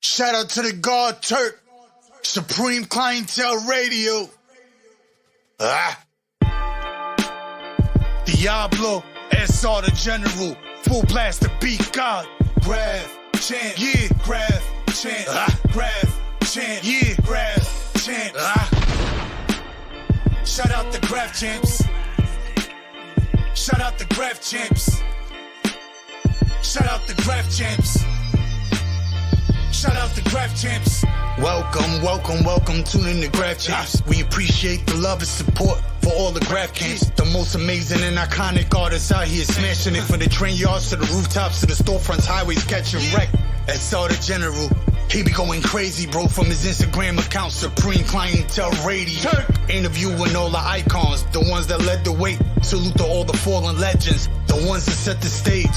Shout out to the God Turk, Supreme Clientele Radio. Diablo, SR the General, full blast the beat God. Graff Champs, yeah, Graff Champs, Graff Champs, yeah, Graff Champs. Shout out the Graff Champs. Shout out the Graff Champs. Shout out the Graff Champs. Shout out the Graff Champs. Welcome, tune in to Graff Champs. We appreciate the love and support for all the Graff Champs. The most amazing and iconic artists out here smashing it from the train yards to the rooftops to the storefronts, highways catching wreck. SR the General, he be going crazy, bro, from his Instagram account, Supreme Clientele Radio. Interviewing all the icons, the ones that led the way. Salute to all the fallen legends, the ones that set the stage.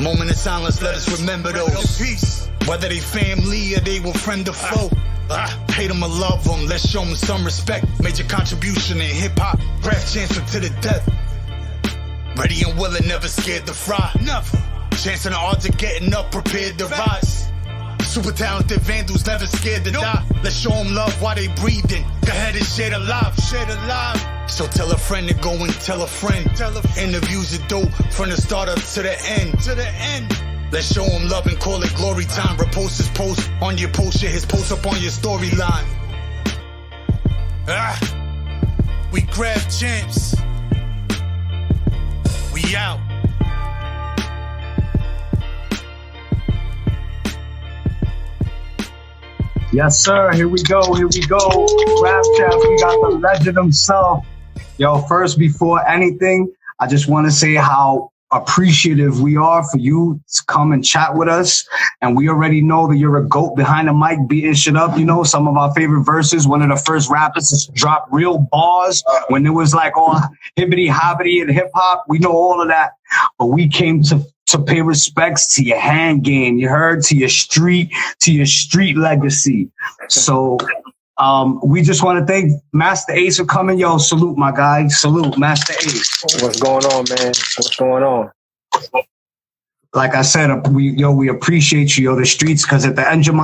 Moment of silence, let us remember those. Peace. Whether they family or they were friend or foe. Hate them or love them, let's show them some respect. Major contribution in hip-hop, Graff Champs to the death. Ready and willing, never scared to fry. Never. Chancing the odds of getting up, prepared to rise. Super talented vandals, never scared to die. Let's show them love while they breathing. Go ahead and share the life, share the life. So tell a friend to go and tell a friend. Interviews are dope from the start up to the end. To the end. Let's show him love and call it glory time. Repost his post on your post, share his post up on your storyline. We Graff Champs. We out. Yes, sir. Here we go. Graff Champs, we got the legend himself. Yo, first, before anything, I just want to say how appreciative we are for you to come and chat with us. And we already know that you're a GOAT behind the mic, beating shit up. You know, some of our favorite verses, one of the first rappers to drop real bars when it was like all hibbity hobbity and hip hop. We know all of that. But we came to pay respects to your hand game, you heard, to your street legacy. So we just want to thank Masta Ace for coming. Yo, salute, my guy. Salute, Masta Ace. What's going on, man? What's going on? Like I said, we appreciate you, the streets, because at the end of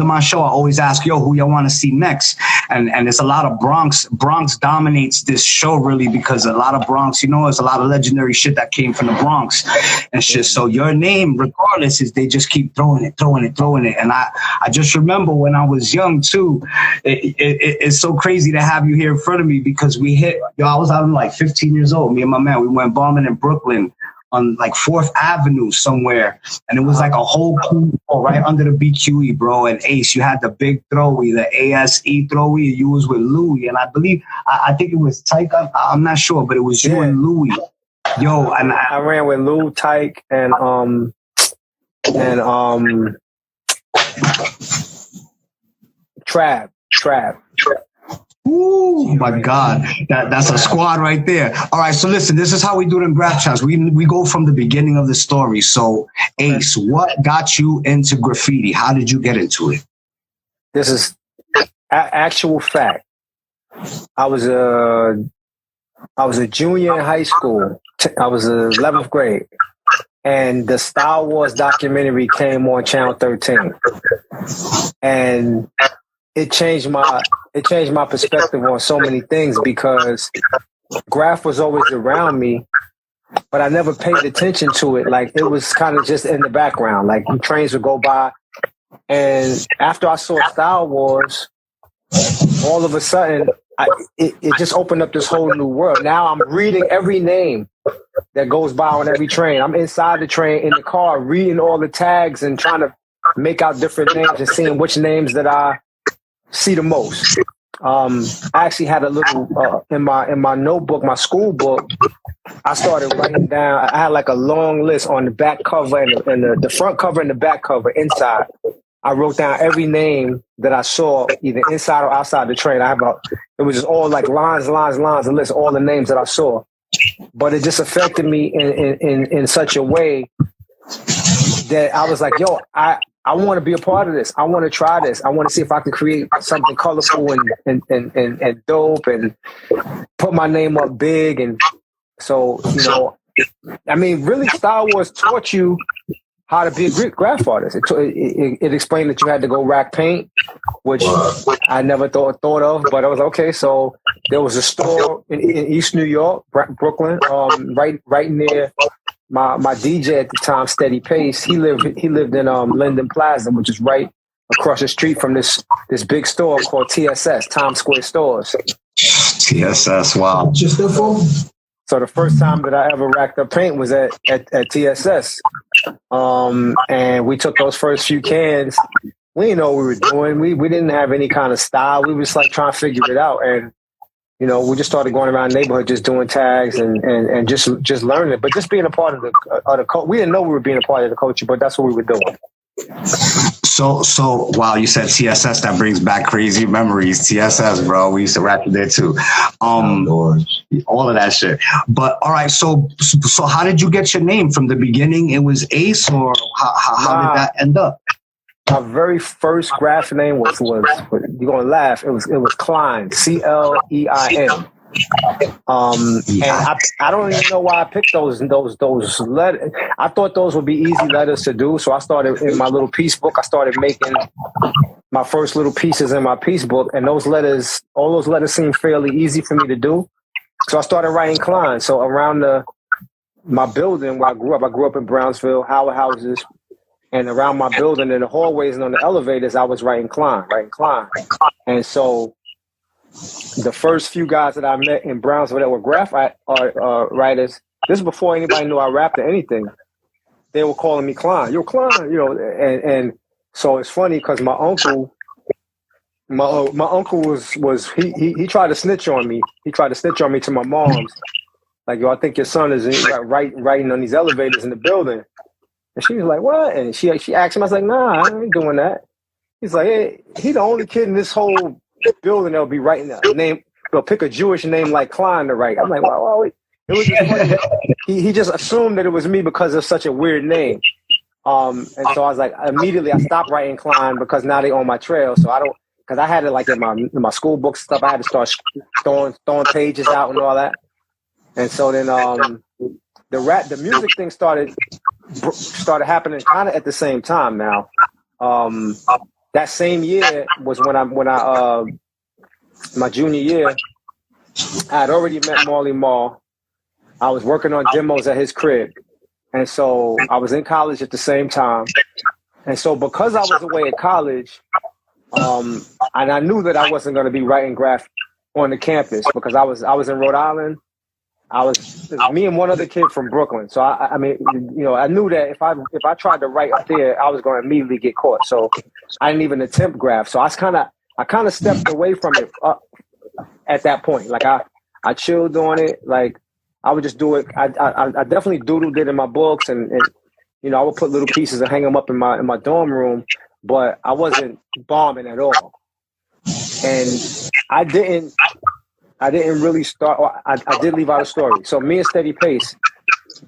my show, I always ask, who y'all want to see next? And it's a lot of Bronx. Bronx dominates this show, really, because a lot of Bronx, there's a lot of legendary shit that came from the Bronx and shit. So your name, regardless, is they just keep throwing it. And I just remember when I was young, too, it's so crazy to have you here in front of me because I was out like 15 years old. Me and my man, we went bombing in Brooklyn on like 4th Avenue somewhere. And it was like a whole crew right under the BQE, bro. And Ace, you had the big throwy, the ASE throwy. You was with Louis. And I believe, I think it was Tyke. I'm not sure, but it was you and Louis. Yo, and I ran with Lou, Tyke, and Trap. Ooh, my God. That's a squad right there. All right, so listen, this is how we do it in Graff Champs. We go from the beginning of the story. So, Ace, what got you into graffiti? How did you get into it? This is actual fact. I was a junior in high school. I was in 11th grade. And the Star Wars documentary came on Channel 13. And it changed my perspective on so many things because Graff was always around me, but I never paid attention to it. Like it was kind of just in the background. Like trains would go by, and after I saw Star Wars, all of a sudden it just opened up this whole new world. Now I'm reading every name that goes by on every train. I'm inside the train in the car reading all the tags and trying to make out different names and seeing which names that I see the most. I actually had a little in my notebook, my school book. I started writing down. I had like a long list on the back cover and the front cover and the back cover inside. I wrote down every name that I saw, either inside or outside the train. It was just all like lines, a list of all the names that I saw. But it just affected me in such a way that I was like, yo, I want to be a part of this. I want to try this. I want to see if I can create something colorful and dope and put my name up big. And so, I mean, really Star Wars taught you how to be a graph artist. It explained that you had to go rack paint, which I never thought of, but I was okay. So there was a store in East New York, Brooklyn, right near my DJ at the time, Steady Pace. He lived in Linden Plaza, which is right across the street from this big store called TSS, Times Square Stores. TSS, wow. Just their phone. So the first time that I ever racked up paint was at TSS. And we took those first few cans. We didn't know what we were doing. We didn't have any kind of style. We was like trying to figure it out. And, you know, we just started going around the neighborhood, just doing tags and just learning it. But just being a part of the culture. We didn't know we were being a part of the culture, but that's what we were doing. So wow, you said TSS, that brings back crazy memories. TSS, bro, we used to rap there too. All of that shit. But all right, so how did you get your name from the beginning? It was Ace, or how did that end up? My very first graph name was you're gonna laugh. It was Klein, Clein. And I don't even know why I picked those letters. I thought those would be easy letters to do. So I started in my little piece book. I started making my first little pieces in my piece book, and all those letters seemed fairly easy for me to do. So I started writing Klein. So around my building where I grew up in Brownsville, Howard houses, and around my building in the hallways and on the elevators, I was writing Klein. And so the first few guys that I met in Brownsville that were graph writers, this is before anybody knew I rapped or anything. They were calling me Klein. Yo, Klein, you know, and so it's funny because my uncle was he tried to snitch on me. He tried to snitch on me to my mom's. Like, yo, I think your son is writing on these elevators in the building. And she was like, what? And she asked him, I was like, nah, I ain't doing that. He's like, hey, he the only kid in this whole building that'll be writing a name. They'll pick a Jewish name like Klein to write. I'm like, wow. It was just funny. He just assumed that it was me because of such a weird name. And so I was like, immediately I stopped writing Klein because now they own my trail. So because I had it like in my school books stuff. I had to start throwing pages out and all that. And so then the music thing started happening kind of at the same time. Now, that same year was when I my junior year, I had already met Marley Marl. I was working on demos at his crib. And so I was in college at the same time. And so because I was away at college, and I knew that I wasn't going to be writing graph on the campus because I was in Rhode Island. It was me and one other kid from Brooklyn. So I mean, you know, I knew that if I tried to write up there, I was going to immediately get caught. So I didn't even attempt graph. So I kind of stepped away from it at that point. Like I chilled on it. Like I would just do it. I definitely doodled it in my books, and you know, I would put little pieces and hang them up in my dorm room. But I wasn't bombing at all, and I didn't really start. I did leave out a story. So me and Steady Pace,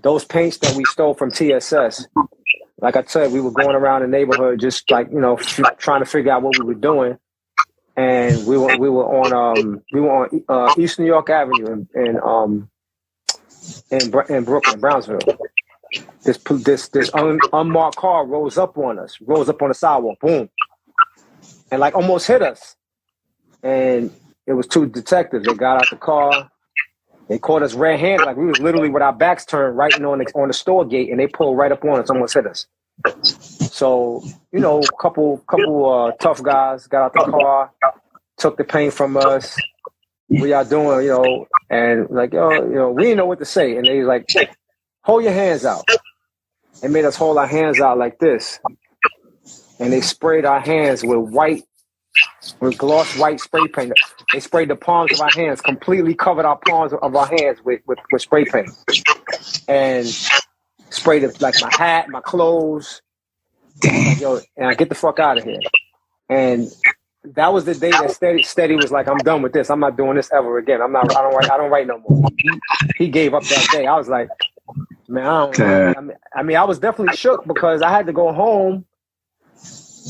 those paints that we stole from TSS, like I said, we were going around the neighborhood just like, you know, trying to figure out what we were doing. And we were on East New York Avenue in Brooklyn, Brownsville. This unmarked car rolls up on the sidewalk, boom, and like almost hit us. And it was two detectives. They got out the car. They caught us red-handed, like we was literally with our backs turned, right on the store gate, and they pulled right up on us, almost hit us. So, you know, couple tough guys got out the car, took the paint from us. What y'all doing, you know? And like, yo, you know, we didn't know what to say. And they was like, hold your hands out. They made us hold our hands out like this. And they sprayed our hands with gloss white spray paint. They sprayed the palms of our hands, completely covered our palms of our hands with spray paint. And sprayed it, like my hat, my clothes. Damn. Yo, and I get the fuck out of here. And that was the day that Steady was like, I'm done with this. I'm not doing this ever again. I don't write no more. He gave up that day. I was like, man, I mean, I was definitely shook because I had to go home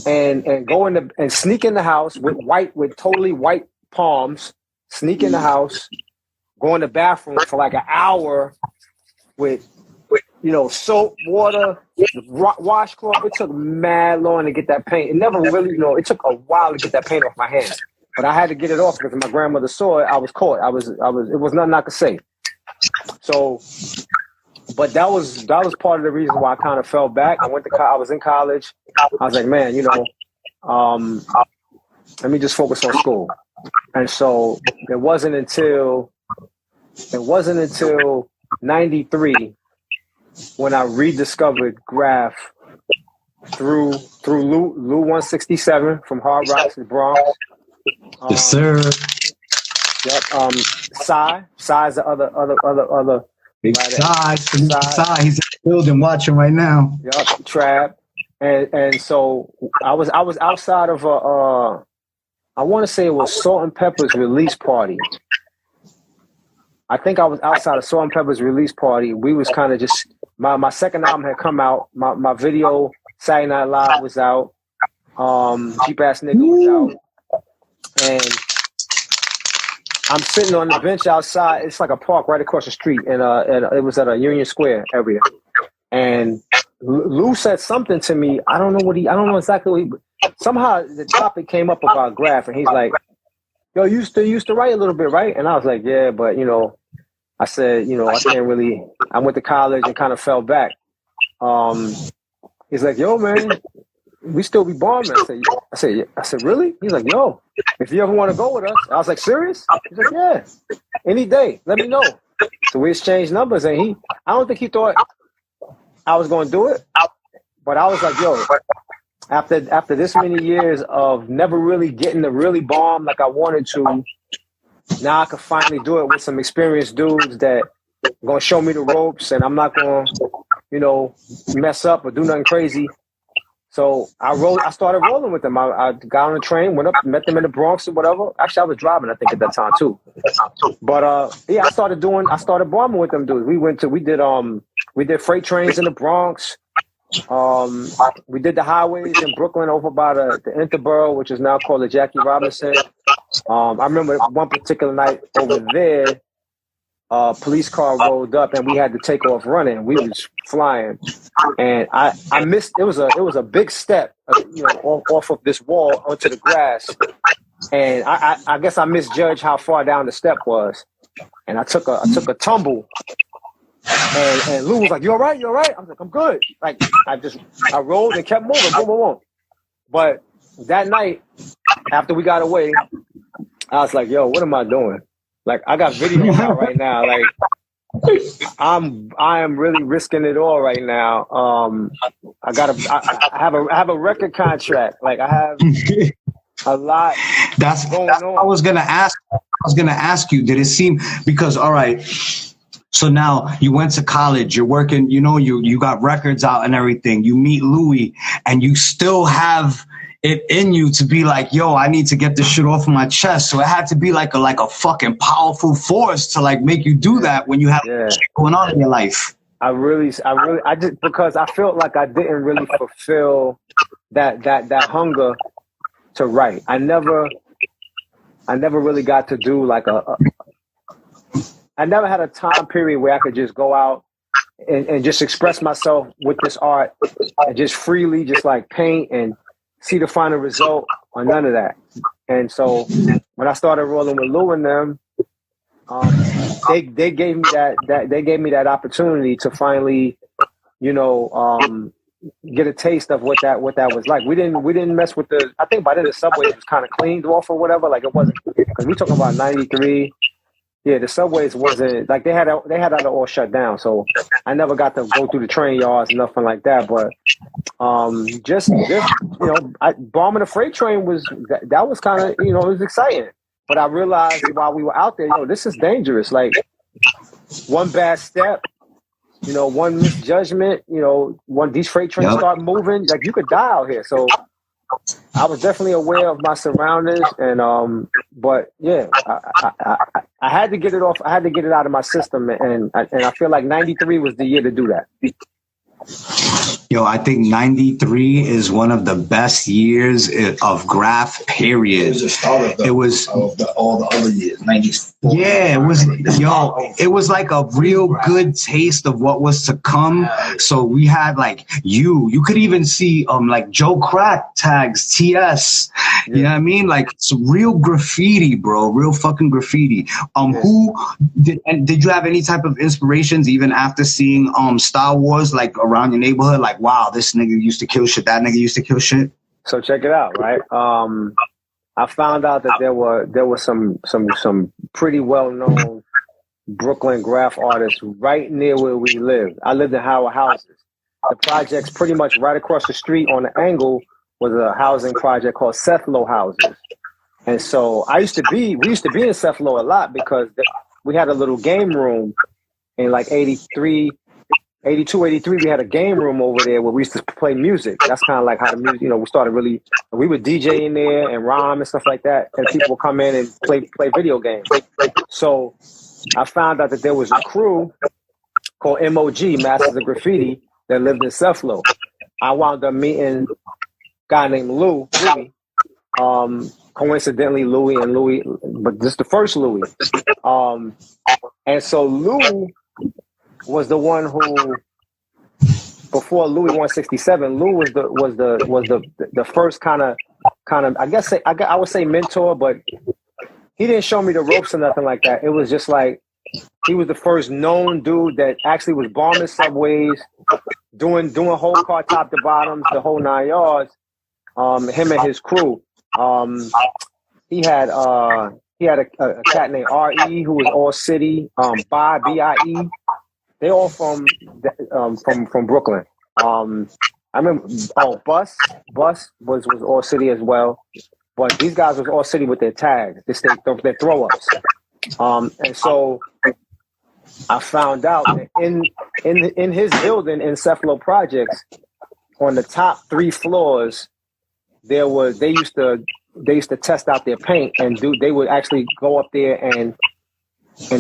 and go and sneak in the house with totally white palms, sneak in the house, go in the bathroom for like an hour with soap, water, washcloth. It took mad long to get that paint. It never really, it took a while to get that paint off my hands. But I had to get it off because my grandmother saw it. I was caught. It was nothing I could say. So, but that was part of the reason why I kind of fell back. I was in college. I was like, man, let me just focus on school. And so it wasn't until 93 when I rediscovered Graff through Lou 167 from Hard Rock to Bronx. Yes, sir. Yep. Sai's the other big Sai. He's in the building watching right now. Yep. Trap. And so I was outside of I want to say it was Salt and Pepper's release party. I think I was outside of Salt and Pepper's release party. We was kind of just my second album had come out. My video Saturday Night Live was out. Cheap Ass Nigga was out. And I'm sitting on the bench outside. It's like a park right across the street, and it was at a Union Square area. And Lou said something to me. I don't know exactly what somehow the topic came up about Graff, and he's like, "Yo, you used to write a little bit, right?" And I was like, "Yeah, but I said, I can't really. I went to college and kind of fell back." He's like, "Yo, man, we still be bombing." I said, "Really?" He's like, "Yo, if you ever want to go with us." I was like, "Serious?" He's like, "Yeah, any day. Let me know." So we exchanged numbers, and I don't think he thought I was going to do it, but I was like, "Yo, after this many years of never really getting to really bomb like I wanted to, now I can finally do it with some experienced dudes that are going to show me the ropes, and I'm not going to, mess up or do nothing crazy." So I started rolling with them. I got on the train, went up, met them in the Bronx or whatever. Actually, I was driving, I think, at that time too. But I started bombing with them dudes. We did freight trains in the Bronx. We did the highways in Brooklyn over by the Interborough, which is now called the Jackie Robinson. I remember one particular night over there, a police car rolled up and we had to take off running. We was flying, and I missed. It was a big step, off of this wall onto the grass, and I guess I misjudged how far down the step was, and I took a tumble. And Lou was like, "You all right? You all right?" I was like, "I'm good." Like I rolled and kept moving, boom, boom, boom. But that night, after we got away, I was like, "Yo, what am I doing?" Like, I got videos out right now. Like, I am really risking it all right now. I have a record contract. Like, I have a lot. That's on. I was gonna ask you. Did it seem, because all right. So now you went to college, you're working, you got records out and everything. You meet Louis and you still have it in you to be like, "Yo, I need to get this shit off of my chest." So it had to be like a fucking powerful force to like make you do that when you have shit going on in your life. I just, because I felt like I didn't really fulfill that hunger to write. I never really got to do like I never had a time period where I could just go out and just express myself with this art and just freely just like paint and see the final result or none of that. And so when I started rolling with Lou and them, they gave me that opportunity to finally, get a taste of what that was like. We didn't mess with I think by then the subways was kind of cleaned off or whatever. Like, it wasn't, because we talking about 93. Yeah, the subways wasn't like they had it all shut down. So I never got to go through the train yards, nothing like that. But bombing the freight train was kind of, it was exciting. But I realized while we were out there, this is dangerous. Like, one bad step, one misjudgment, when these freight trains start moving, like, you could die out here. So I was definitely aware of my surroundings, and but yeah, I had to get it off. I had to get it out of my system, and I feel like 93 was the year to do that. Yo, I think 93 is one of the best years of Graff, period. It was the start of all the other years. Yeah, it was like a real good taste of what was to come. So we had like you could even see like Joe Crack tags, TS, you know what I mean? Like it's real graffiti, bro, real fucking graffiti. Who did you have any type of inspirations even after seeing Star Wars like around your neighborhood? Like, wow, this nigga used to kill shit, that nigga used to kill shit. So check it out, right? I found out that there were some pretty well known Brooklyn graph artists right near where we lived. I lived in Howard Houses. The project's pretty much right across the street on the angle was a housing project called Cethlo Houses. And so we used to be in Cethlo a lot because we had a little game room in like 82, 83, we had a game room over there where we used to play music. That's kind of like how the music, we started we would DJ in there and rhyme and stuff like that. And people would come in and play video games. So I found out that there was a crew called MOG, Masters of Graffiti, that lived in Cethlo. I wound up meeting a guy named Louis. Coincidentally, Louis, but this is the first Louis. And so Lou was the one who, before Louis 167, Lou was the first kind of I would say mentor, but he didn't show me the ropes or nothing like that. It was just like he was the first known dude that actually was bombing subways, doing whole car top to bottoms, the whole 9 yards. Him and his crew. He had a cat named R.E. who was all city. B.I.E. They all from Brooklyn. I remember. Bus was all city as well, but these guys was all city with their tags, their throw ups. And so I found out that in his building in Cethlo Projects, on the top 3 floors, they used to test out their paint and they would actually go up there and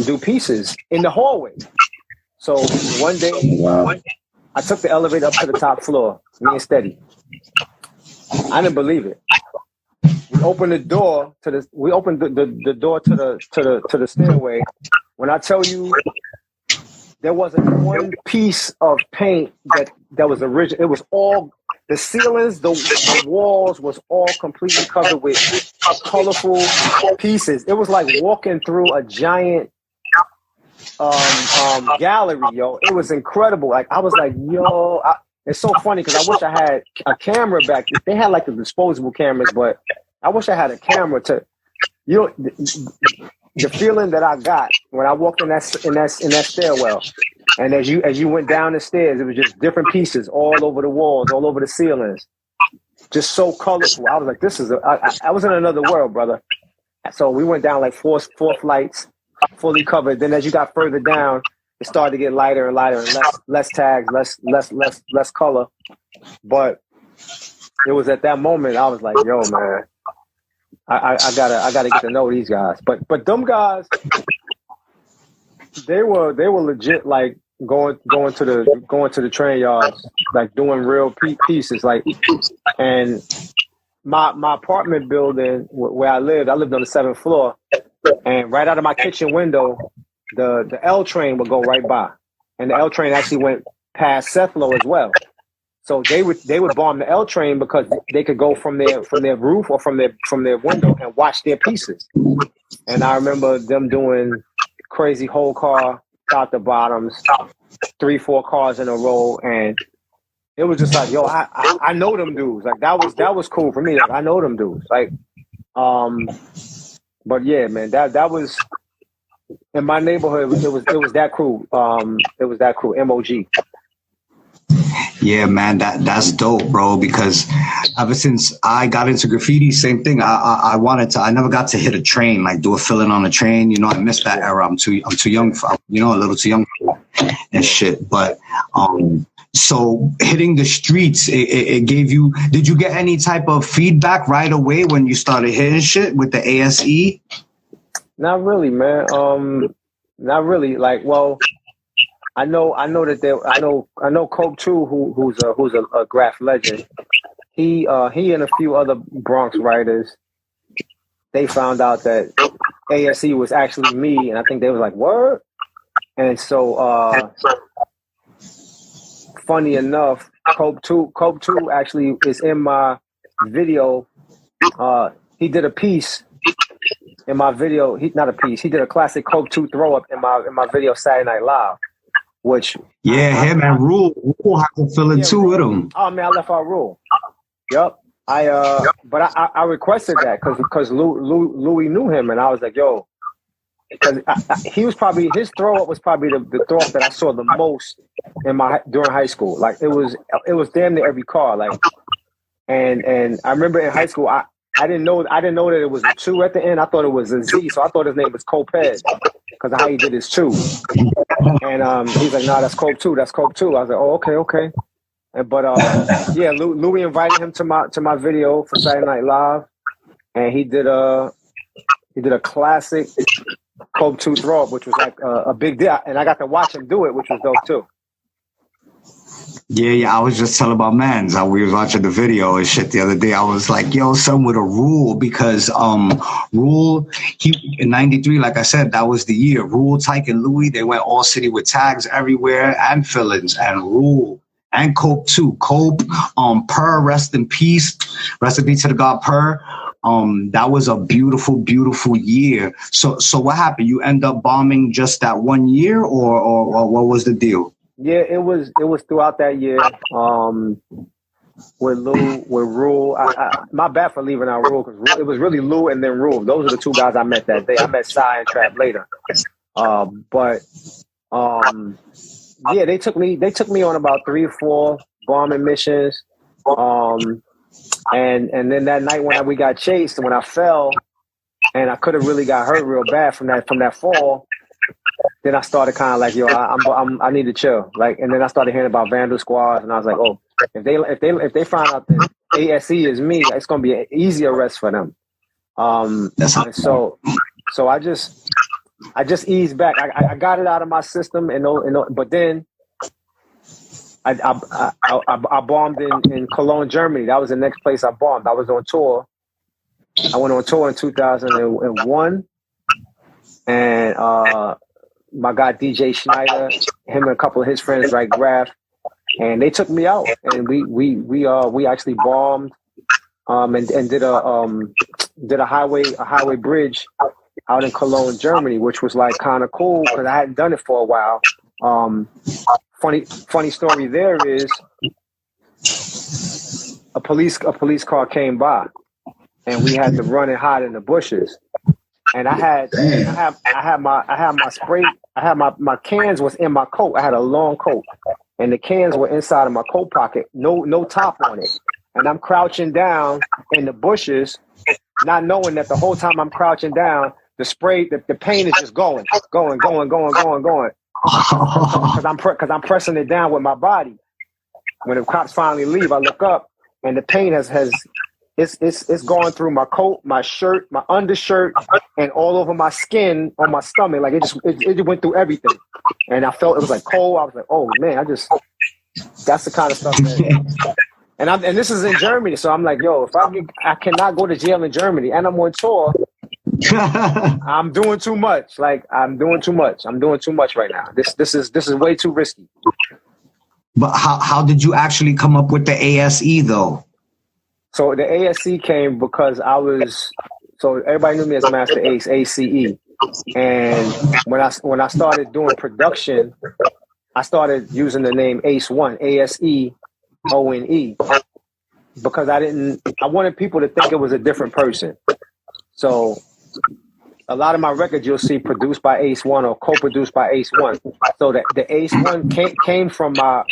do pieces in the hallway. So one day, I took the elevator up to the top floor, me and Steady. I didn't believe it. We opened the door to the door to the stairway. When I tell you, there wasn't one piece of paint that was original. It was all the ceilings, the walls was all completely covered with colorful pieces. It was like walking through a giant gallery, yo. It was incredible. Like I was like, yo, it's so funny because I wish I had a camera back. They had like the disposable cameras, but I wish I had a camera to, the feeling that I got when I walked in that stairwell, and as you went down the stairs, it was just different pieces all over the walls, all over the ceilings, just so colorful. I was like, I was in another world, brother. So we went down like four flights, fully covered. Then as you got further down, it started to get lighter and lighter and less tags, less color. But it was at that moment I was like, yo, man, I gotta get to know these guys. But them guys, they were legit, like going to the train yards, like doing real pieces, like. And my apartment building where I lived on the 7th floor, and right out of my kitchen window, the L train would go right by, and the L train actually went past Cethlo as well. So they would bomb the L train because they could go from their roof or from their window and watch their pieces. And I remember them doing crazy whole car top to bottoms, 3-4 cars in a row, and it was just like, yo, I know them dudes. Like that was cool for me. Like I know them dudes. Like, but yeah, man, that was in my neighborhood. It was that crew. It was that crew, MOG. Yeah, man, that's dope, bro. Because ever since I got into graffiti, same thing. I never got to hit a train, like do a fill-in on a train. I missed that era. I'm too young for, a little too young for that and shit. But so hitting the streets, it gave you. Did you get any type of feedback right away when you started hitting shit with the ASE? Not really, man. Not really. Like, well, I know that I know Coke too, who's a graph legend. He and a few other Bronx writers, they found out that ASE was actually me, and I think they was like, "What?" And so, funny enough, Cope 2 actually is in my video. He did a piece in my video. He did a classic Cope 2 throw up in my video Saturday Night Live, which him and Rule had to fill it too with him. Oh man, I left out Rule. Yep. But I requested that because Louis knew him, and I was like, yo, because he was probably, his throw up was probably the throw up that I saw the most during high school. Like it was damn near every car. Like, and I remember in high school, I didn't know that it was a 2 at the end. I thought it was a Z, so I thought his name was Coped because of how he did his 2. And he's like, "Nah, that's Cope 2. That's Cope 2." I was like, "Oh, okay." But yeah, Louis invited him to my video for Saturday Night Live, and he did a classic Cope 2 throw up, which was like a big deal, and I got to watch him do it, which was dope too. Yeah. I was just telling my mans how we was watching the video and shit the other day. I was like, yo, son with a Rule, because Rule, he in '93, like I said, that was the year. Rule, Tyke, and Louis, they went all city with tags everywhere and fillings, and Rule and Cope 2. Cope, Per, rest in peace. Rest in peace to the God Per. That was a beautiful, beautiful year. So what happened? You end up bombing just that 1 year, or what was the deal? Yeah, it was throughout that year. With Rule. My bad for leaving out Rule, because it was really Lou and then Rule. Those are the 2 guys I met that day. I met Sai and Trap later. Yeah, they took me on about 3 or 4 bombing missions. And then that night when we got chased, when I fell and I could have really got hurt real bad from that fall, then I started kind of like, yo, I need to chill. Like, and then I started hearing about Vandal squads, and I was like, oh, if they find out that ASE is me, it's gonna be an easy arrest for them. So I just eased back. I got it out of my system, but then I bombed in Cologne, Germany. That was the next place I bombed. I was on tour. I went on tour in 2001, and my guy DJ Schneider, him and a couple of his friends, like Graff, and they took me out, and we actually bombed, and did a highway bridge out in Cologne, Germany, which was like kind of cool because I hadn't done it for a while. Funny story there is a police car came by, and we had to run and hide in the bushes. And I had my spray. My cans was in my coat. I had a long coat, and the cans were inside of my coat pocket. No top on it. And I'm crouching down in the bushes, not knowing that the whole time I'm crouching down, the spray, the paint is just going. Because I'm pressing it down with my body. When the cops finally leave, I look up, and the paint it's going through my coat, my shirt, my undershirt, and all over my skin on my stomach. Like it just went through everything. And I felt it was like cold. I was like, oh man, that's the kind of stuff that, and this is in Germany. So I'm like, yo, if I cannot go to jail in Germany and I'm on tour, I'm doing too much. Like I'm doing too much right now. This is way too risky. But how did you actually come up with the ASE though? So the ASE came because so everybody knew me as Masta Ace, ACE. And when I started doing production, I started using the name Ace 1, ASE ONE, because I wanted people to think it was a different person. So a lot of my records you'll see produced by Ace 1 or co-produced by Ace 1. So the Ace 1 came from my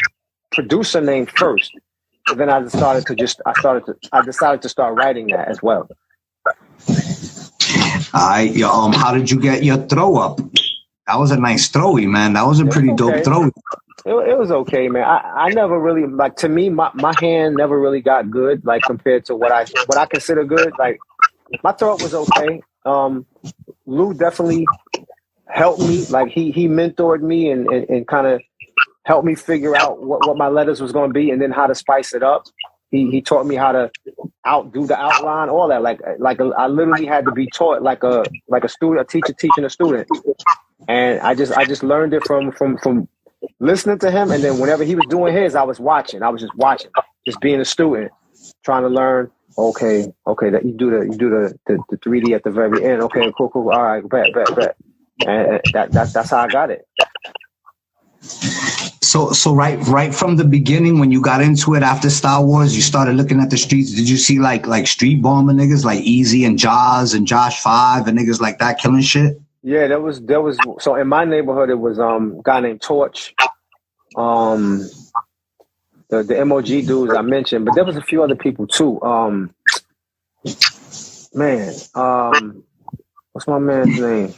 producer name first. But then I decided to start writing that as well. How did you get your throw up? That was a nice throwy, man. That was a pretty dope throw. It was okay, man. I never really, like, to me, my hand never really got good, like, compared to what I consider good. Like, my throw up was okay. Lou definitely helped me. Like, he mentored me and kind of helped me figure out what my letters was going to be and then how to spice it up. he taught me how to do the outline, all that. Like I literally had to be taught like a student, a teacher teaching a student. And I just learned it from listening to him. And then whenever he was doing his, I was watching. I was just watching, just being a student, trying to learn. Okay, that you do the 3D at the very end. Okay, cool. All right, bet. And that's how I got it. So right from the beginning, when you got into it after Star Wars, you started looking at the streets. Did you see like street bombing niggas like Easy and Jaws and Josh 5 and niggas like that killing shit? Yeah, there was. So in my neighborhood, it was a guy named Torch, the MOG dudes I mentioned, but there was a few other people too. What's my man's name?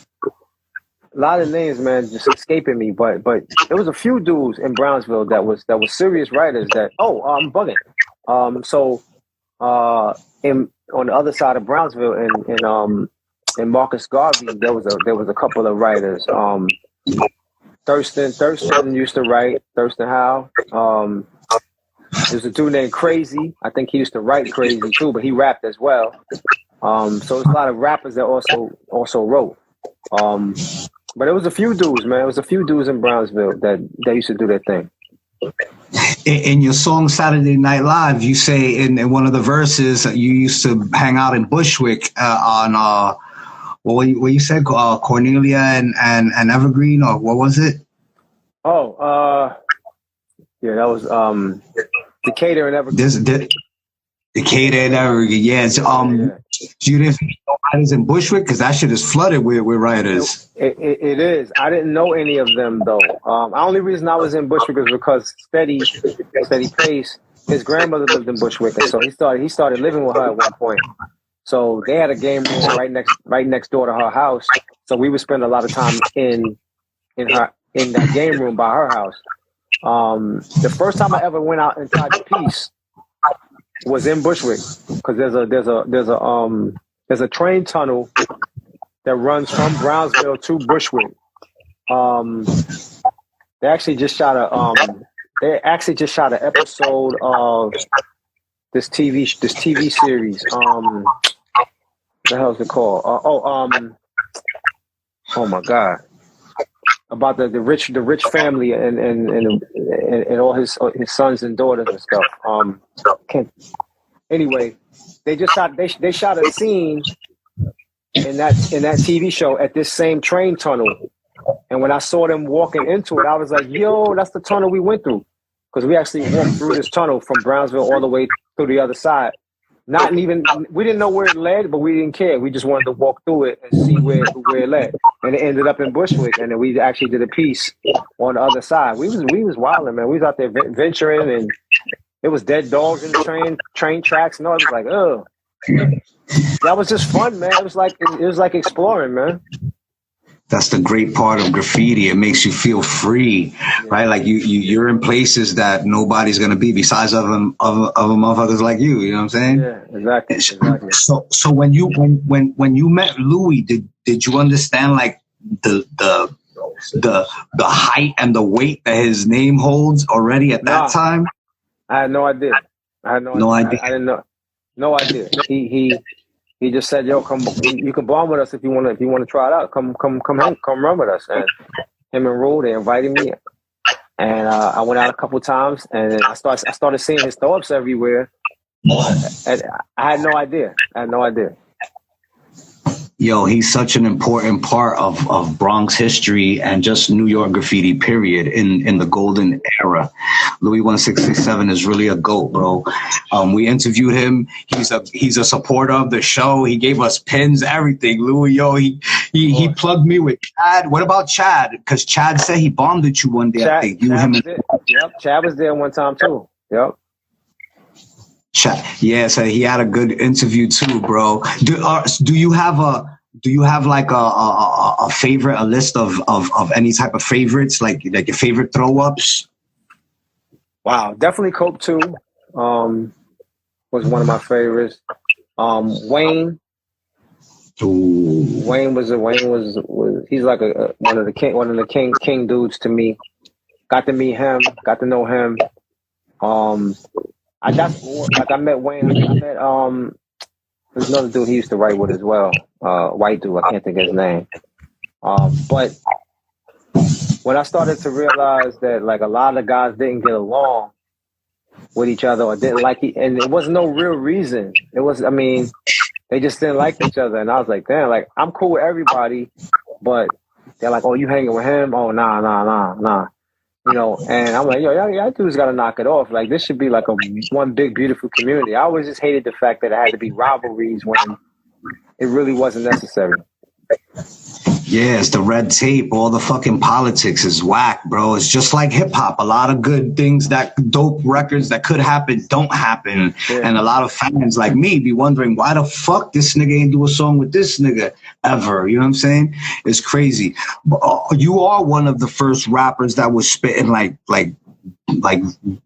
A lot of names, man, just escaping me. But there was a few dudes in Brownsville that was serious writers. I'm bugging. On the other side of Brownsville, in Marcus Garvey, there was a couple of writers. Thurston used to write. Thurston Howe. There's a dude named Crazy. I think he used to write Crazy too, but he rapped as well. So there's a lot of rappers that also wrote. But it was a few dudes, man. It was a few dudes in Brownsville that used to do their thing. In your song Saturday Night Live, you say in one of the verses you used to hang out in Bushwick on what you said, Cornelia and Evergreen, or what was it? Yeah, that was Decatur and Evergreen. Decatur and Evergreen, yeah. You didn't know writers in Bushwick? Because that shit is flooded with writers. It is. I didn't know any of them, though. The only reason I was in Bushwick is because Steady Pace, his grandmother lived in Bushwick, and so he started living with her at one point. So they had a game room right next door to her house. So we would spend a lot of time in that game room by her house. The first time I ever went out and tried the piece was in Bushwick, because there's a train tunnel that runs from Brownsville to Bushwick. They actually just shot an episode of this TV series. What the hell is it called? Oh my God. About the rich family and all his sons and daughters and stuff. Anyway, they shot a scene in that TV show at this same train tunnel, and when I saw them walking into it, I was like, "Yo, that's the tunnel we went through," because we actually walked through this tunnel from Brownsville all the way through the other side. We didn't know where it led, but we didn't care. We just wanted to walk through it and see where it led. And it ended up in Bushwick, and then we actually did a piece on the other side. We was wilding, man. We was out there venturing, and it was dead dogs in the train tracks, and all. It was like, oh, that was just fun, man. It was like exploring, man. That's the great part of graffiti. It makes you feel free, right? Like you're in places that nobody's gonna be besides of motherfuckers like you. You know what I'm saying? Yeah, exactly. So when you met Louis, did you understand like the height and the weight that his name holds already at that time? I had no idea. I didn't know. No idea. He just said, "Yo, come. You can bomb with us if you want to try it out. Come run with us." And him and Rule, they invited me, and I went out a couple times, and then I started seeing his throw-ups everywhere. And I had no idea. Yo, he's such an important part of Bronx history and just New York graffiti, period, in the golden era. Louis 1667 is really a GOAT, bro. We interviewed him. He's a supporter of the show. He gave us pins, everything. Louis, yo, he plugged me with Chad. What about Chad? Because Chad said he bombed at you one day, I think. Chad was there one time too. Yep. Yeah, so he had a good interview too, bro. Do you have like a favorite, a list of any type of favorites, like your favorite throw ups? Wow, definitely Cope 2 was one of my favorites. Wayne. Ooh. Wayne was he's like one of the king dudes to me. Got to meet him, got to know him. I met Wayne. I met there's another dude he used to write with as well. White dude. I can't think of his name. But when I started to realize that like a lot of guys didn't get along with each other or didn't like it, and it was no real reason. It was, I mean, they just didn't like each other, and I was like, damn, like I'm cool with everybody, but they're like, oh, you hanging with him? Oh, nah. You know, and I'm like, yo, y'all dudes got to knock it off. Like, this should be like one big, beautiful community. I always just hated the fact that it had to be rivalries when it really wasn't necessary. Yeah, it's the red tape. All the fucking politics is whack, bro. It's just like hip hop. A lot of good things, that dope records that could happen don't happen. Yeah. And a lot of fans like me be wondering why the fuck this nigga ain't do a song with this nigga ever. You know what I'm saying? It's crazy. But, you are one of the first rappers that was spitting like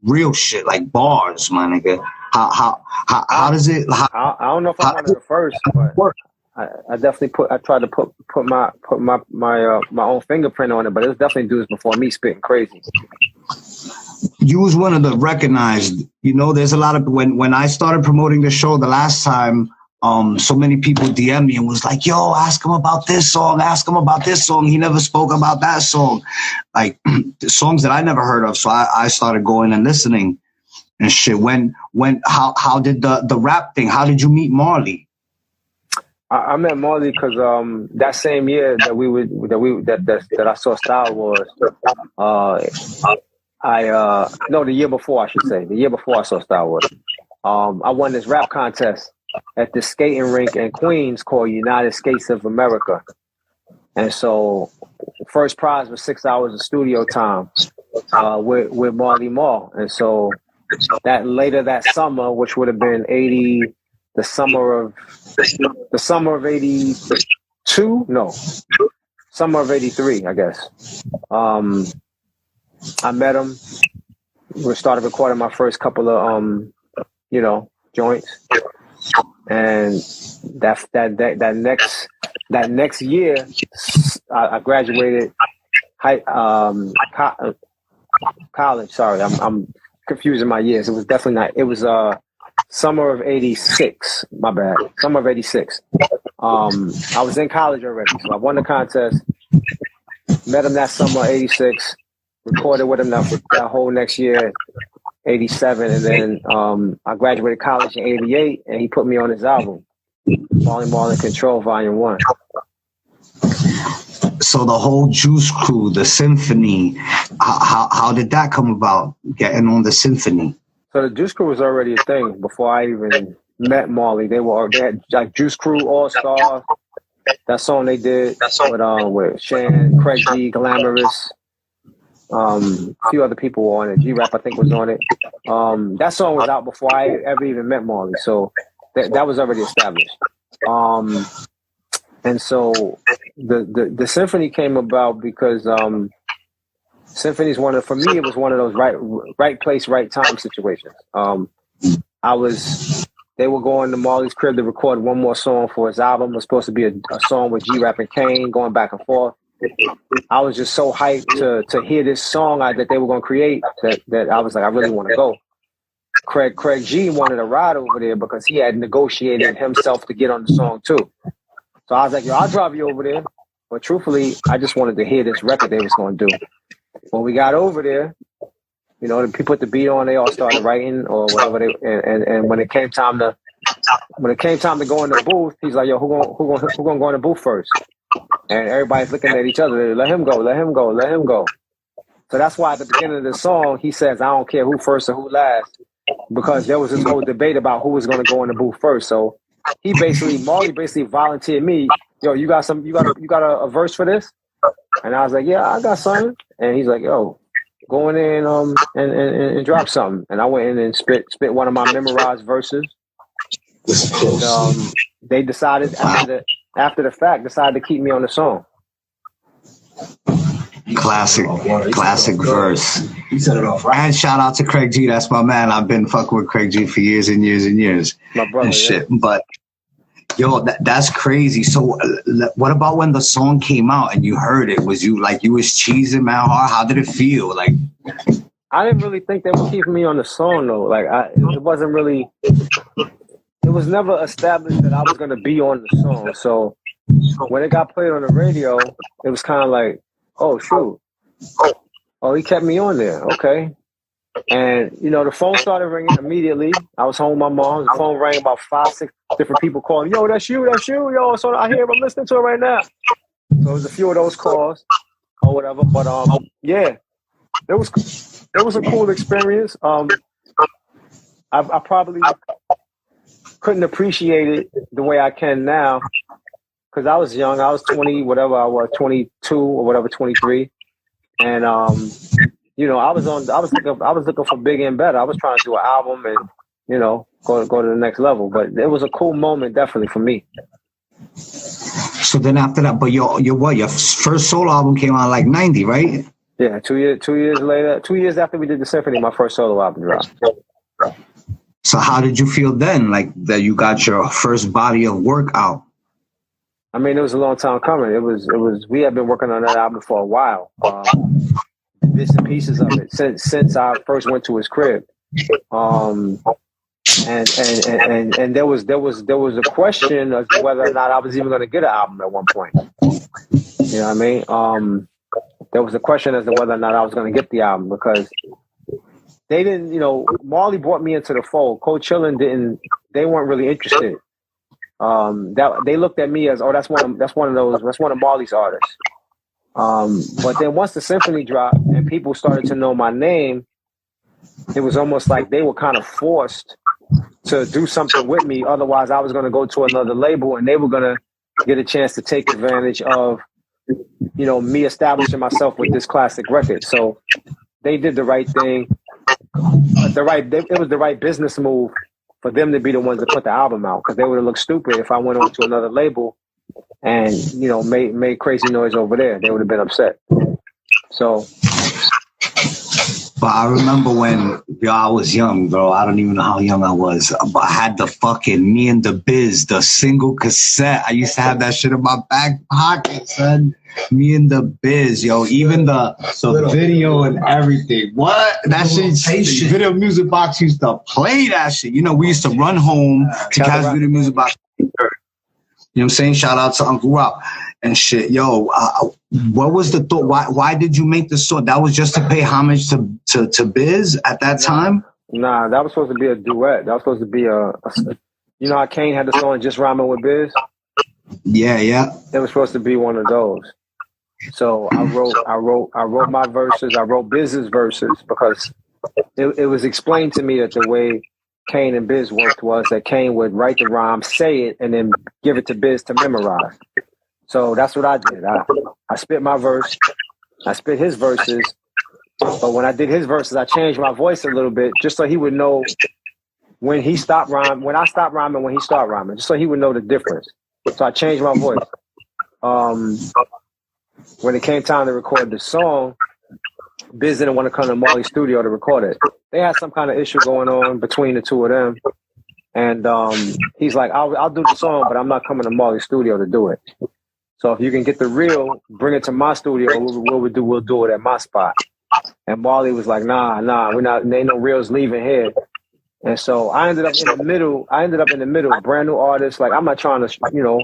real shit, like bars, my nigga. How does it? I don't know if I'm one of the first, but work? I definitely tried to put my own fingerprint on it, but it was definitely dudes before me spitting crazy. You was one of the recognized, you know, there's a lot of, when I started promoting the show the last time, so many people DM me and was like, yo, ask him about this song, he never spoke about that song. Like the songs that I never heard of. So I started going and listening and shit. How did the rap thing, how did you meet Marley? I met Marley because that same year that I saw Star Wars, the year before, I should say, the year before I saw Star Wars, I won this rap contest at the skating rink in Queens called United Skates of America, and so first prize was 6 hours of studio time with Marley Marl, and so that later that summer, which would have been the summer of 82? No. Summer of 83, I guess. I met him. We started recording my first couple of joints. And that next year I graduated college. Sorry, I'm confusing my years. It was definitely not. It was summer of 86. My bad. Summer of 86. I was in college already, so I won the contest. Met him that summer of 86. Recorded with him that whole next year, 87, and then I graduated college in 88, and he put me on his album, Marley Marl in Control, Volume 1. So the whole Juice Crew, the symphony, how did that come about, getting on the symphony? So the Juice Crew was already a thing before I even met Marley. They had like Juice Crew All Star. That song they did with Shan, Craig G, Glamorous. A few other people were on it. G-Rap, I think, was on it. That song was out before I ever even met Marley, so that was already established. And so the symphony came about because symphony's for me, it was one of those right place, right time situations. They were going to Marley's crib to record one more song for his album. It was supposed to be a song with G-Rap and Kane going back and forth. I was just so hyped to hear this song that they were going to create that I was like, I really want to go. Craig G wanted to ride over there because he had negotiated himself to get on the song too. So I was like, yo, I'll drive you over there. But truthfully, I just wanted to hear this record they was going to do. When we got over there, the people put the beat on, they all started writing or whatever. And when it came time to go in the booth, he's like, yo, who gonna go in the booth first? And everybody's looking at each other. Let him go. So that's why at the beginning of the song, he says, I don't care who first or who last, because there was this whole debate about who was going to go in the booth first. So Marley basically volunteered me. Yo, you got a verse for this? And I was like, yeah, I got something. And he's like, yo, go in there and drop something. And I went in and spit one of my memorized verses. And, they decided after the fact, decided to keep me on the song. Classic verse. He set it off, right? And shout out to Craig G. That's my man. I've been fucking with Craig G for years and years and years. My brother, and shit. Yeah. But yo, that's crazy. So what about when the song came out and you heard it? Was you was cheesing, man, hard? How did it feel? Like, I didn't really think they were keeping me on the song though. Like it wasn't really. It was never established that I was gonna be on the song. So when it got played on the radio, it was kind of like, oh shoot, oh he kept me on there, okay. And the phone started ringing immediately. I was home with my mom. The phone rang, about 5, 6 different people calling. Yo, that's you, yo. So I hear, I'm listening to it right now. So it was a few of those calls or whatever. But yeah, it was a cool experience. I probably couldn't appreciate it the way I can now because I was young. I was 20, whatever I was, 22 or whatever, 23, and I was looking for bigger and better. I was trying to do an album and go to the next level. But it was a cool moment, definitely for me. So then after that, but your first solo album came out like 90, right? Yeah, 2 years later, 2 years after we did the Symphony, my first solo album dropped. So how did you feel then, like that you got your first body of work out? I mean, it was a long time coming. It was. We had been working on that album for a while, bits and pieces of it since I first went to his crib, and there was a question as to whether or not I was even going to get an album at one point. You know what I mean? There was a question as to whether or not I was going to get the album because they didn't. Marley brought me into the fold. Cold Chillin' didn't. They weren't really interested. That they looked at me as, oh, that's one of Marley's artists. But then once the Symphony dropped and people started to know my name, it was almost like they were kind of forced to do something with me. Otherwise, I was going to go to another label and they were going to get a chance to take advantage of, me establishing myself with this classic record. So they did the right thing. It was the right business move for them to be the ones to put the album out because they would have looked stupid if I went on to another label and made crazy noise over there. They would have been upset. So, but I remember when I was young, bro. I don't even know how young I was, but I had the fucking Me and the Biz, the single cassette. I used to have that shit in my back pocket, son. Me and the Biz, yo. Even the video and everything. What? That shit. Video Music Box used to play that shit. We used to run home to catch Video Music Box. You know what I'm saying? Shout out to Uncle Rob and shit. Yo, what was the thought? Why did you make the song? That was just to pay homage to Biz at that time? Nah, that was supposed to be a duet. That was supposed to be how Kane had the song Just Rhyming with Biz? Yeah. It was supposed to be one of those. So I wrote my verses. I wrote Biz's verses because it was explained to me that the way Kane and Biz worked was that Kane would write the rhyme, say it, and then give it to Biz to memorize. So that's what I did. I spit my verse. I spit his verses. But when I did his verses, I changed my voice a little bit just so he would know when he stopped rhyming, when I stopped rhyming, when he started rhyming, just so he would know the difference. So I changed my voice. When it came time to record the song, Biz didn't want to come to Marley's studio to record it. They had some kind of issue going on between the two of them. And he's like, I'll do the song, but I'm not coming to Marley's studio to do it. So if you can get the reel, bring it to my studio, we'll do it at my spot. And Marley was like, nah, we're not, there ain't no reels leaving here. And so I ended up in the middle, brand new artist. Like, I'm not trying to,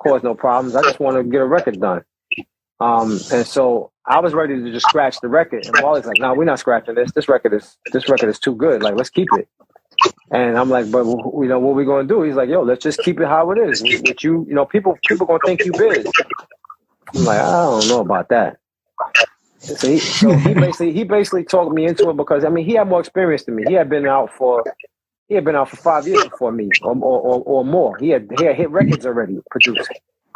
cause no problems. I just want to get a record done. And so I was ready to just scratch the record. And Marley's like, nah, we're not scratching this. This record is too good. Like, let's keep it. And I'm like, but what we going to do? He's like, yo, let's just keep it how it is. With you, people going to think you big. I'm like, I don't know about that. So he basically talked me into it because, I mean, he had more experience than me. He had been out for 5 years before me or more. He had hit records already, produced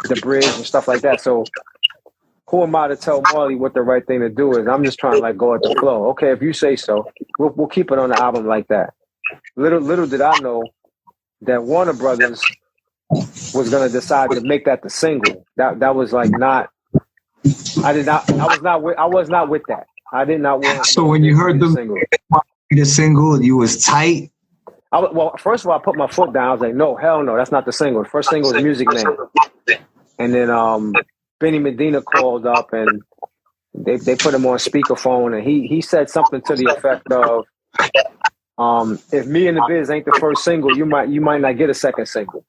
The Bridge and stuff like that. So who am I to tell Marley what the right thing to do is? I'm just trying to like go at the flow. Okay, if you say so, we'll keep it on the album like that. Little did I know that Warner Brothers was going to decide to make that the single. That was like not. I was not with that. I did not want. So when you heard the single, you was tight. Well, first of all, I put my foot down. I was like, no, hell no, that's not the single. The first single was Music Man. And then Benny Medina called up and, they put him on speakerphone, and he said something to the effect of, if Me and the Biz ain't the first single, you might not get a second single.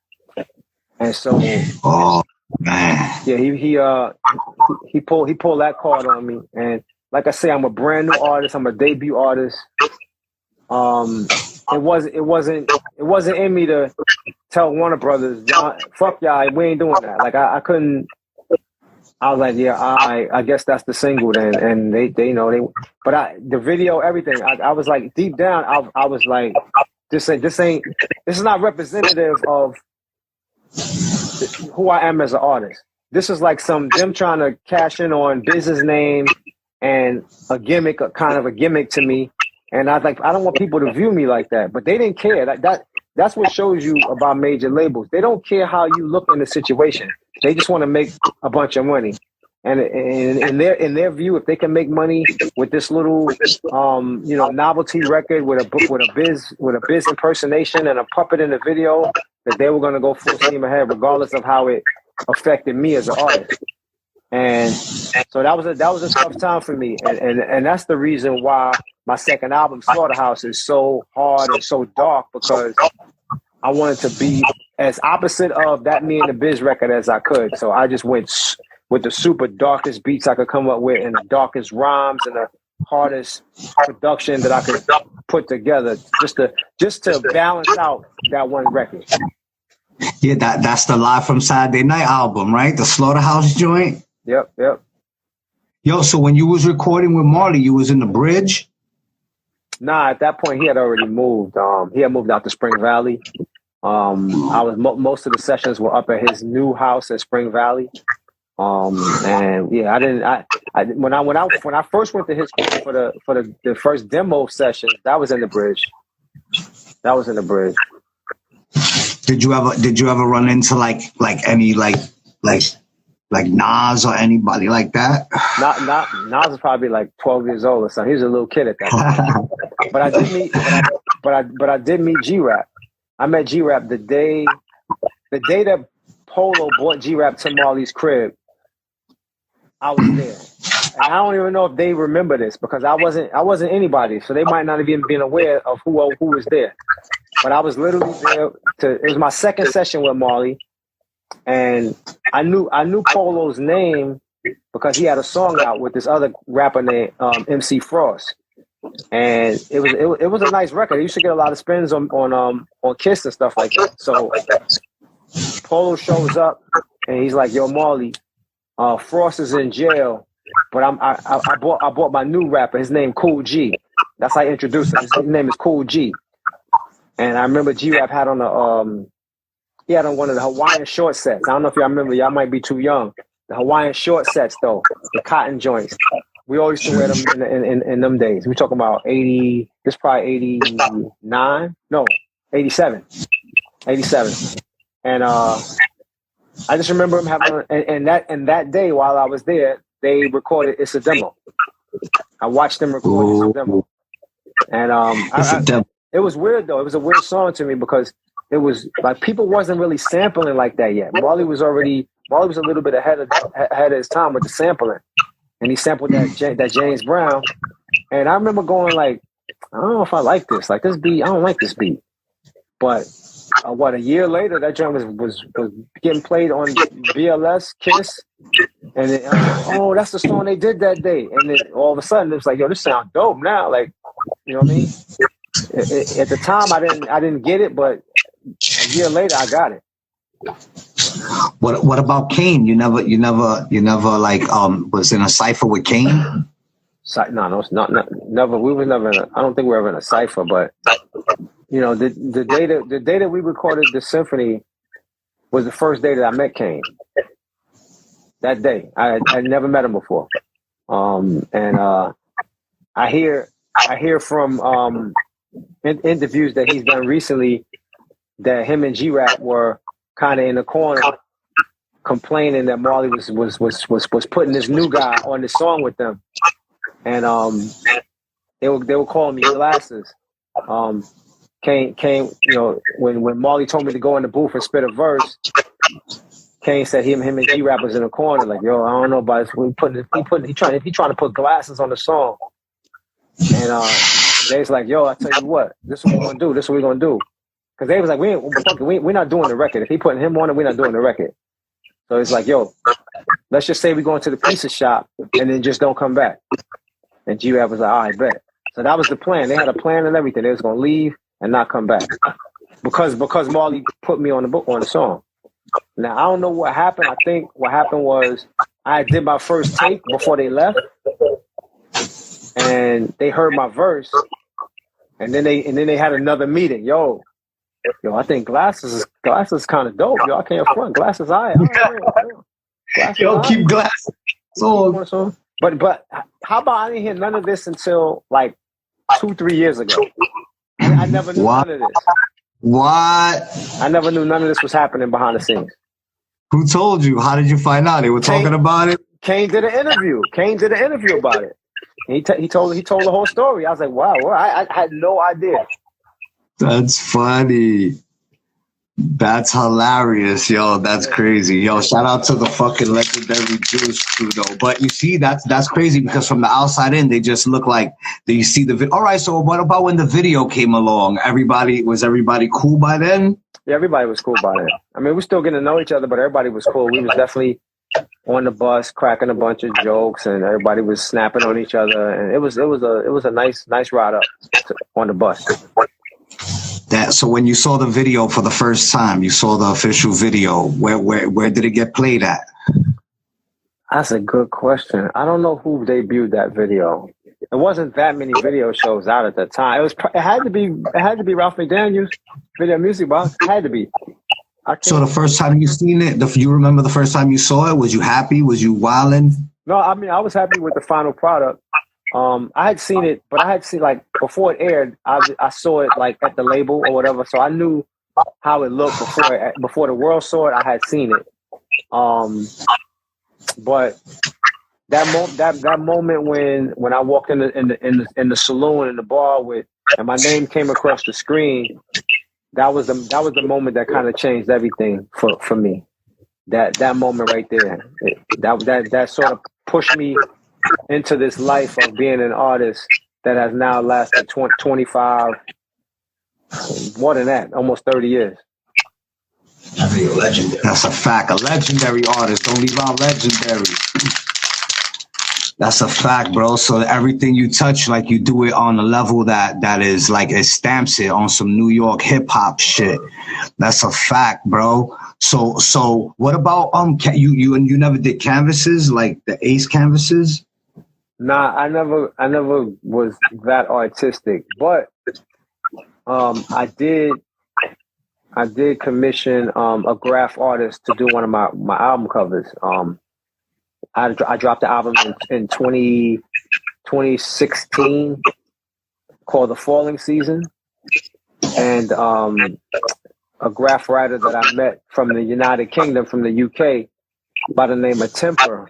And so, oh man, yeah, he pulled that card on me. And like I say, I'm a brand new artist. I'm a debut artist. It wasn't in me to tell Warner Brothers, fuck y'all, we ain't doing that. Like I couldn't. I was like, yeah, I guess that's the single then. And they but the video, everything, I was like, deep down, I was like, this is not representative of who I am as an artist. This is like them trying to cash in on business name and a gimmick, kind of a gimmick to me. And I was like, I don't want people to view me like that. But they didn't care. That's what shows you about major labels. They don't care how you look in the situation. They just want to make a bunch of money. And in their view, if they can make money with this little novelty record with a biz impersonation and a puppet in the video, that they were going to go full steam ahead, regardless of how it affected me as an artist. And so that was a tough time for me, and that's the reason why my second album, Slaughterhouse, is so hard and so dark, because I wanted to be as opposite of that Me and the Biz record as I could. So I just went with the super darkest beats I could come up with, and the darkest rhymes, and the hardest production that I could put together, just to balance out that one record. Yeah, that's the Live from Saturday Night album, right? The Slaughterhouse joint. Yep. Yo, so when you was recording with Marley, you was in the Bridge? Nah, at that point he had already moved. He had moved out to Spring Valley. Most of the sessions were up at his new house at Spring Valley. And yeah, when I first went to his for the first demo session, that was in the Bridge. Did you ever run into like any like Nas or anybody like that? Nas was probably like 12 years old or something. He was a little kid at that time. But I did meet G-Rap. I met G-Rap the day that Polo brought G-Rap to Marley's crib. I was there. And I don't even know if they remember this, because I wasn't anybody, so they might not have even been aware of who was there. But I was literally there it was my second session with Marley, and I knew Polo's name because he had a song out with this other rapper named MC Frost. And it was a nice record. He used to get a lot of spins on Kiss and stuff like that. So Polo shows up and he's like, "Yo, Marley, Frost is in jail, but I bought my new rapper. His name Cool G. That's how I introduced him. His name is Cool G." And I remember G-Rap had on one of the Hawaiian short sets. I don't know if y'all remember. Y'all might be too young. The Hawaiian short sets, though, the cotton joints. We always used to wear them in them days. We talking about 80. This probably 89. No, 87. 87. And I just remember him having. And that day while I was there, they recorded "It's a Demo." I watched them record "It's a Demo," and it was weird though. It was a weird song to me because it was like people wasn't really sampling like that yet. Marley was a little bit ahead of his time with the sampling, and he sampled that James Brown. And I remember going like, I don't know if I like this. Like this beat, I don't like this beat. But a year later, that joint was getting played on BLS, Kiss, and then, oh, that's the song they did that day. And then all of a sudden, it was like, yo, this sounds dope now. Like, you know what I mean? At the time, I didn't get it, but a year later, I got it. What about Kane? You never like was in a cipher with Kane? No, it's not never. We was never. I don't think we were ever in a cipher, but you know, the day that we recorded the symphony was the first day that I met Kane. That day, I never met him before, and I hear from interviews that he's done recently that him and G-Rap were kind of in the corner complaining that Marley was putting this new guy on the song with them, and they were calling me glasses. Kane, you know, when Marley told me to go in the booth and spit a verse, Kane said him and G-Rap was in the corner, like, yo, I don't know about this. He trying to put glasses on the song. And they's like, yo, I tell you what, this is what we're gonna do. This is what we're gonna do. Because they was like, we're not doing the record. If he putting him on it, we're not doing the record. So it's like, yo, let's just say we're going to the pizza shop and then just don't come back. And G-Rap was like, all right, bet. So that was the plan. They had a plan and everything. They was gonna leave and not come back because Marley put me on the song. Now I don't know what happened. I think what happened was I did my first take before they left, and they heard my verse, and then they had another meeting. Yo, I think glasses kind of dope. Yo, I can't front glasses. Yo, keep glasses. So, but how about I didn't hear none of this until like 2-3 years ago? I never knew none of this. What? I never knew none of this was happening behind the scenes. Who told you? How did you find out? They were talking about it? Kane did an interview. About it. He told the whole story. I was like, wow, I had no idea. That's funny. That's hilarious, yo. That's crazy, yo. Shout out to the fucking legendary Jewish crew, though. But you see, that's crazy because from the outside in, they just look like you see the video. All right, so what about when the video came along? Was everybody cool by then? Yeah, everybody was cool by then. I mean, we're still getting to know each other, but everybody was cool. We was definitely on the bus, cracking a bunch of jokes, and everybody was snapping on each other, and it was a nice ride up on the bus. So when you saw the video for the first time, you saw the official video, where did it get played at? That's a good question. I don't know who debuted that video. It wasn't that many video shows out at the time. It had to be Ralph McDaniel's Video Music Box. It had to be. So the first time you seen it, you remember the first time you saw it? Was you happy? Was you wildin'? No, I mean I was happy with the final product. I had seen it, but I had seen like before it aired. I saw it like at the label or whatever, so I knew how it looked before the world saw it. I had seen it, but that moment when I walked in the saloon in the bar and my name came across the screen, that was the moment that kind of changed everything for me. That moment right there, that sort of pushed me into this life of being an artist that has now lasted 25, more than that, almost 30 years. I mean, legendary. That's a fact. A legendary artist. Don't leave out legendary. That's a fact, bro. So everything you touch, like you do it on a level that is like it stamps it on some New York hip hop shit. That's a fact, bro. So what about you never did canvases like the Ace canvases? Nah, I never was that artistic, but I did commission a Graff artist to do one of my album covers. I dropped the album in 2016 called The Falling Season, and a Graff writer that I met from the United Kingdom, from the UK, by the name of Temper,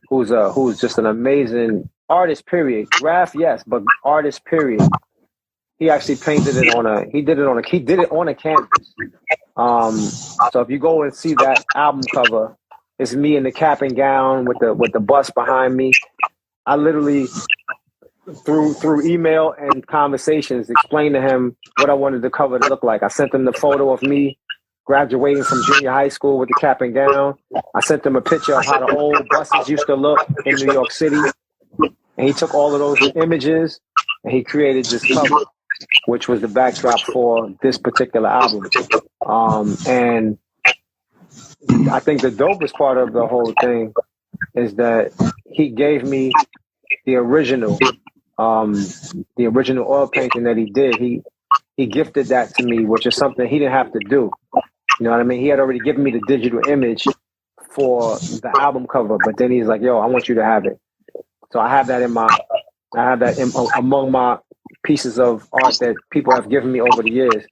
who's just an amazing artist, period. Graff, yes, but artist, period. He actually painted it he did it on a canvas. So if you go and see that album cover, it's me in the cap and gown with the bus behind me. I literally through email and conversations explained to him what I wanted the cover to look like. I sent him the photo of me graduating from junior high school with the cap and gown. I sent him a picture of how the old buses used to look in New York City. And he took all of those images and he created this cover, which was the backdrop for this particular album. And I think the dopest part of the whole thing is that he gave me the original oil painting that he did. He gifted that to me, which is something he didn't have to do. You know what I mean? He had already given me the digital image for the album cover, but then he's like, yo, I want you to have it. So I have that among my pieces of art that people have given me over the years.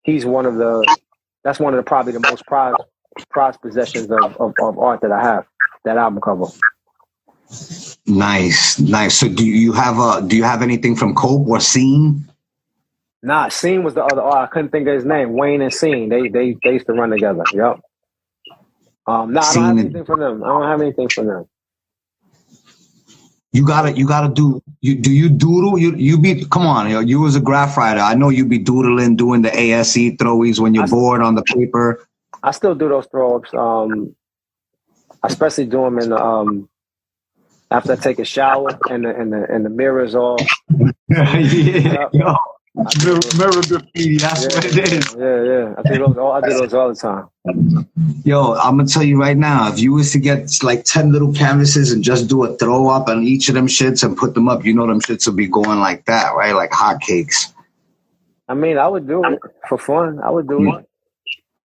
That's one of the probably the most prized possessions of art that I have, that album cover. Nice. So do you have anything from Cope or Scene? Nah, Scene was the other art. I couldn't think of his name. Wayne and Scene. They used to run together. Yep. No, I don't have anything for them. I don't have anything for them. You gotta do you doodle? You be come on, yo, you was a graph writer. I know you be doodling, doing the ASE throwies when you're bored on the paper. I still do those throw-ups. I especially do them in the after I take a shower and the mirror's off. Yeah, yo. Mirror graffiti, that's what it is. Yeah. I do those all the time. Yo, I'm gonna tell you right now, if you was to get like 10 little canvases and just do a throw up on each of them shits and put them up, you know them shits will be going like that, right? Like hotcakes. I mean, I would do it for fun. I would do it.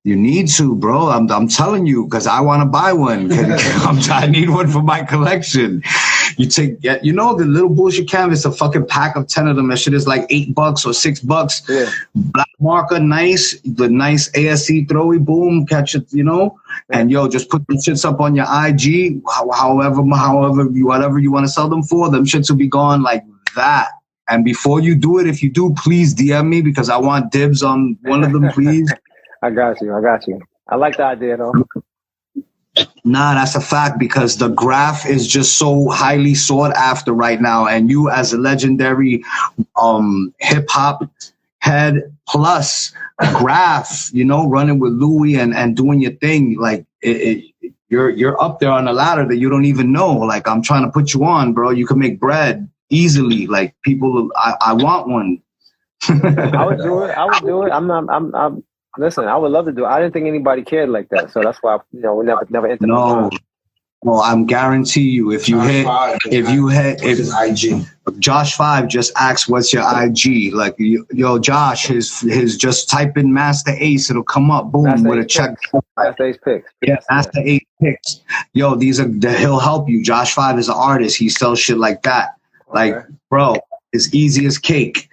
You need to, bro. I'm telling you, because I want to buy one. I need one for my collection. You take, you know, the little bullshit canvas, a fucking pack of 10 of them. That shit is like $8 or $6. Yeah. Black marker, nice, the nice ASE throwy, boom, catch it, you know. And yo, just put the shits up on your IG, however, whatever you want to sell them for. Them shits will be gone like that. And before you do it, if you do, please DM me because I want dibs on one of them, please. I got you. I like the idea, though. Nah, that's a fact because the graph is just so highly sought after right now. And you as a legendary hip hop head plus graph, you know, running with Louis and doing your thing, like you're up there on the ladder that you don't even know. Like I'm trying to put you on, bro. You can make bread easily. Like people, I want one. I would do it. I'm listen, I would love to do it. I didn't think anybody cared like that, so that's why we never entered. No, well, I'm guarantee you if IG, Josh 5 just asks what's your IG, like yo Josh, his just type in Masta Ace, it'll come up, boom, Masta with a check. Masta Ace Picks. Yeah, Masta Ace Picks. Yo, he'll help you. Josh 5 is an artist. He sells shit like that. Like, bro, it's easy as cake.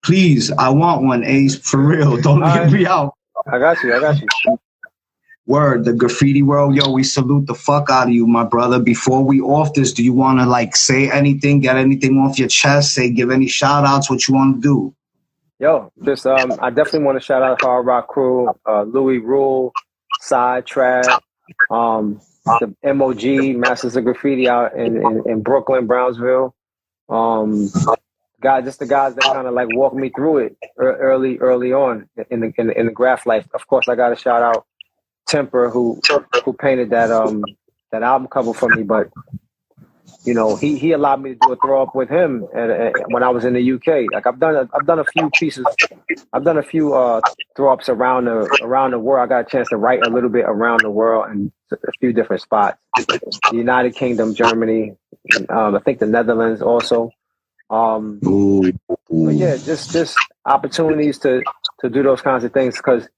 Please, I want one, Ace, for real. Don't leave me out. I got you. Word, the graffiti world, yo, we salute the fuck out of you, my brother. Before we off this, do you want to like say anything, get anything off your chest, give any shout outs, what you want to do? Yo, just I definitely want to shout out Hard Rock Crew, Louis Rule, Sidetrack, the MOG, Masters of Graffiti out in Brooklyn, Brownsville. Just the guys that kind of like walked me through it early on in the graph life. Of course, I got to shout out Temper who painted that album cover for me. But you know, he allowed me to do a throw up with him when I was in the UK. Like I've done a few pieces. I've done a few throw ups around the world. I got a chance to write a little bit around the world and a few different spots. The United Kingdom, Germany, I think the Netherlands also. But yeah, just opportunities to do those kinds of things because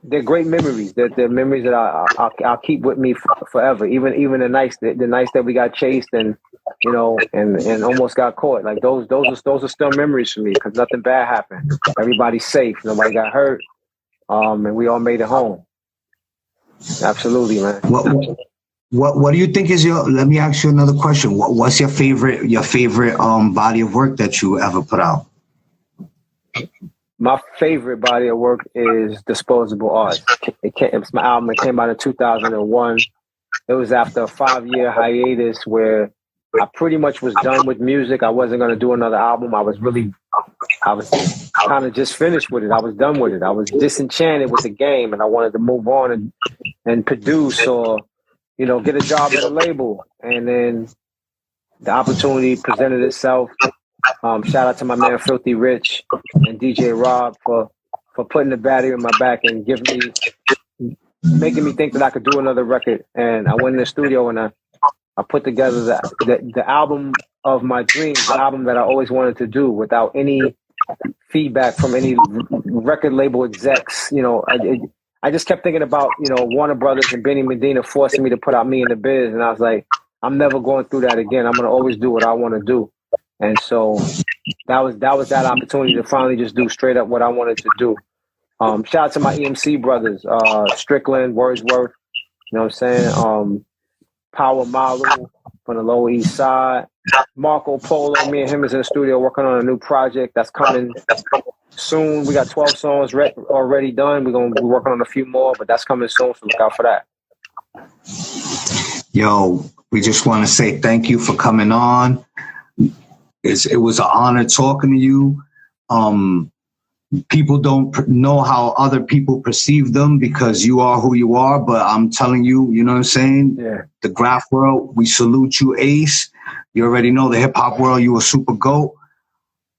they're great memories. They're memories that I'll keep with me forever. Even the nights that we got chased and you know and almost got caught. Like those are still memories for me because nothing bad happened. Everybody's safe. Nobody got hurt. And we all made it home. Absolutely, man. What do you think is let me ask you another question. What's your favorite body of work that you ever put out? My favorite body of work is Disposable Arts. It's my album. It came out in 2001. It was after a 5-year hiatus where I pretty much was done with music. I wasn't going to do another album. I was kind of just finished with it. I was done with it. I was disenchanted with the game and I wanted to move on and produce or you know, get a job at a label. And then the opportunity presented itself. Shout out to my man Filthy Rich and DJ Rob for putting the battery in my back and making me think that I could do another record. And I went in the studio and I put together the album of my dreams, the album that I always wanted to do without any feedback from any record label execs. You know, I just kept thinking about, you know, Warner Brothers and Benny Medina forcing me to put out Me in the Biz. And I was like, I'm never going through that again. I'm going to always do what I want to do. And so that was that opportunity to finally just do straight up what I wanted to do. Shout out to my EMC brothers, Strickland, Wordsworth, you know what I'm saying? Power Malu from the Lower East Side. Marco Polo, me and him is in the studio working on a new project that's coming soon. We got 12 songs already done. We're going to be working on a few more, but that's coming soon, so look out for that. Yo, we just want to say thank you for coming on. It was an honor talking to you. People don't know how other people perceive them because you are who you are, but I'm telling you, you know what I'm saying? Yeah. The Graff world, we salute you, Ace. You already know the hip hop world, you a super GOAT.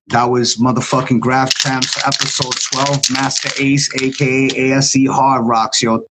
That was motherfucking Graff Champs, episode 12, Masta Ace, aka ASE Hard Rocks, yo.